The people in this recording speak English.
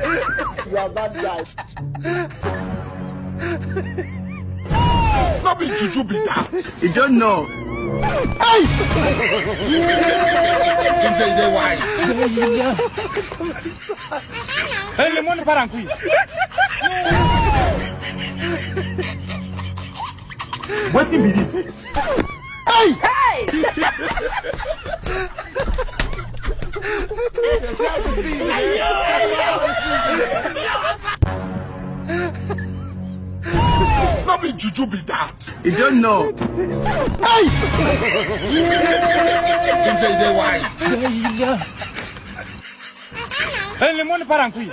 You are bad guy. No be juju be that. You don't know. Hey! You say they wise. Hey, le monde part en couille. What be this? Hey! No be juju be that. You don't know. Hey! You say they wise. Hey, le monde part en couille.